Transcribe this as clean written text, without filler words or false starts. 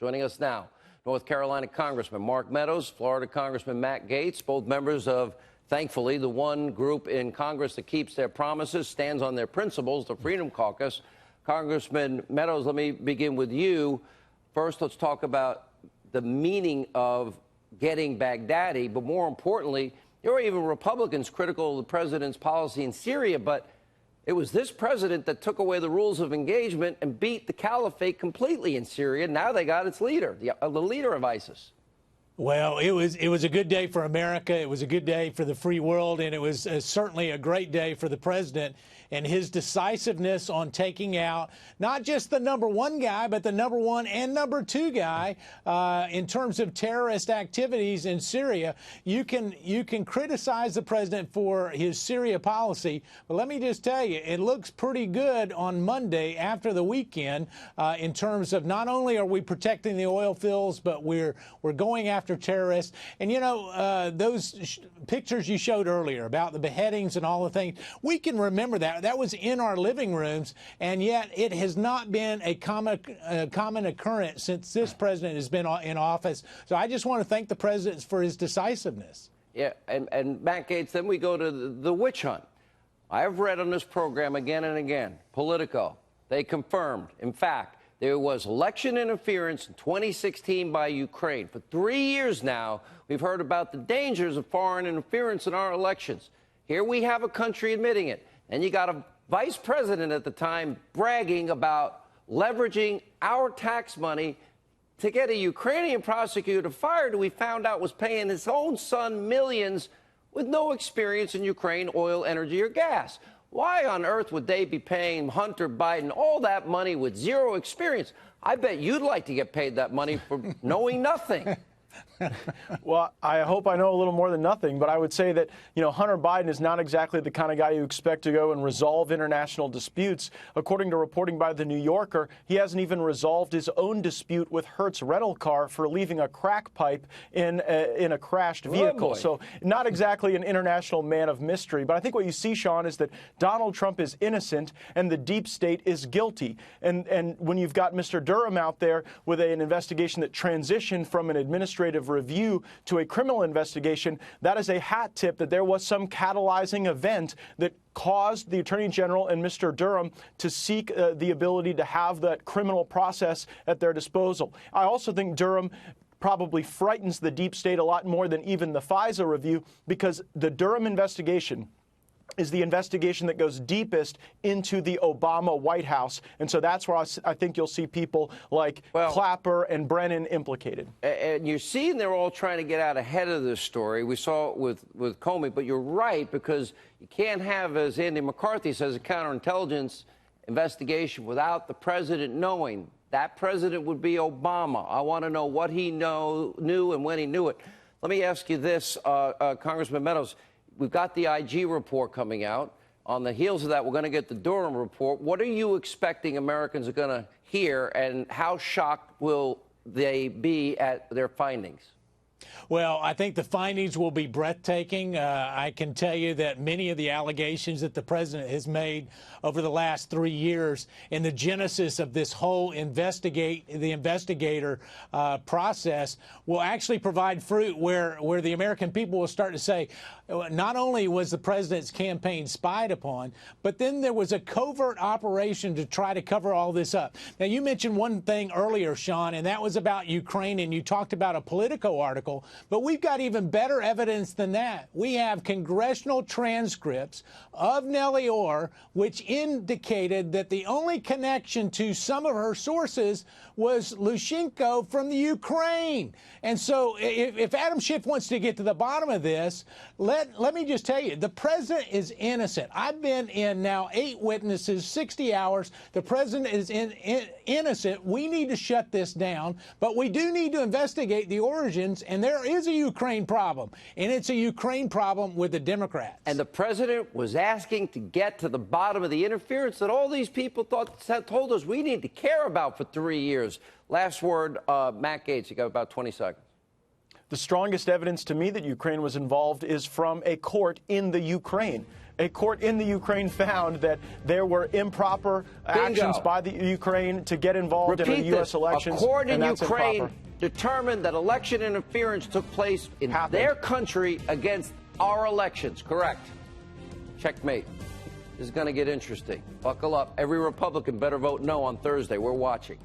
Joining us now, North Carolina Congressman Mark Meadows, Florida Congressman Matt Gaetz, both members of, thankfully, the one group in Congress that keeps their promises, stands on their principles, the Freedom Caucus. Congressman Meadows, let me begin with you. First, let's talk about the meaning of getting Baghdadi, but more importantly, there were even Republicans critical of the president's policy in Syria, but it was this president that took away the rules of engagement and beat the caliphate completely in Syria. Now they got its leader, the leader of ISIS. Well, it was a good day for America. It was a good day for the free world, and it was certainly a great day for the president and his decisiveness on taking out not just the #1 guy, but the #1 and #2 guy in terms of terrorist activities in Syria. You can criticize the president for his Syria policy, but let me just tell you, it looks pretty good on Monday after the weekend in terms of not only are we protecting the oil fields, but we're going after terrorists. And, you know, those pictures you showed earlier about the beheadings and all the things, we can remember that. That was in our living rooms, and yet it has not been a common occurrence since this president has been in office. So I just want to thank the president for his decisiveness. Yeah, and Matt Gaetz, then we go to the witch hunt. I have read on this program again and again, Politico, they confirmed, in fact, there was election interference in 2016 by Ukraine. For 3 years now, we've heard about the dangers of foreign interference in our elections. Here we have a country admitting it. And you got a vice president at the time bragging about leveraging our tax money to get a Ukrainian prosecutor fired who we found out was paying his own son millions with no experience in Ukraine, oil, energy, or gas. Why on earth would they be paying Hunter Biden all that money with zero experience? I bet you'd like to get paid that money for knowing nothing. Well, I hope I know a little more than nothing, but I would say that, you know, Hunter Biden is not exactly the kind of guy you expect to go and resolve international disputes. According to reporting by The New Yorker, he hasn't even resolved his own dispute with Hertz rental car for leaving a crack pipe in a crashed vehicle. So not exactly an international man of mystery. But I think what you see, Sean, is that Donald Trump is innocent and the deep state is guilty. And when you've got Mr. Durham out there with an investigation that transitioned from an administrative review to a criminal investigation, that is a hat tip that there was some catalyzing event that caused the Attorney General and Mr. Durham to seek the ability to have that criminal process at their disposal. I also think Durham probably frightens the deep state a lot more than even the FISA review, because the Durham investigation is the investigation that goes deepest into the Obama White House. And so that's where I think you'll see people like Clapper and Brennan implicated. And you're seeing they're all trying to get out ahead of this story. We saw it with Comey, but you're right, because you can't have, as Andy McCarthy says, a counterintelligence investigation without the president knowing. That president would be Obama. I want to know what he knew and when he knew it. Let me ask you this, Congressman Meadows. We've got the IG report coming out. On the heels of that, we're going to get the Durham report. What are you expecting Americans are going to hear, and how shocked will they be at their findings? Well, I think the findings will be breathtaking. I can tell you that many of the allegations that the president has made over the last 3 years in the genesis of this whole investigator process will actually provide fruit where the American people will start to say, not only was the president's campaign spied upon, but then there was a covert operation to try to cover all this up. Now, you mentioned one thing earlier, Sean, and that was about Ukraine, and you talked about a Politico article. But we've got even better evidence than that. We have congressional transcripts of Nellie Orr, which indicated that the only connection to some of her sources was Lushenko from the Ukraine. And so if Adam Schiff wants to get to the bottom of this, let me just tell you, the president is innocent. I've been in now 8 witnesses, 60 hours. The president is innocent. We need to shut this down, but we do need to investigate the origins, and there is a Ukraine problem, and it's a Ukraine problem with the Democrats. And the president was asking to get to the bottom of the interference that all these people told us we need to care about for 3 years. Last word, Matt Gaetz, you got about 20 seconds. The strongest evidence to me that Ukraine was involved is from a court in the Ukraine. a court in the Ukraine found that there were improper actions by the Ukraine to get involved in the U.S. elections. A court in and that's Ukraine improper. determined that election interference took place in their country against our elections. Correct. Checkmate. This is going to get interesting. Buckle up. Every Republican better vote no on Thursday. We're watching.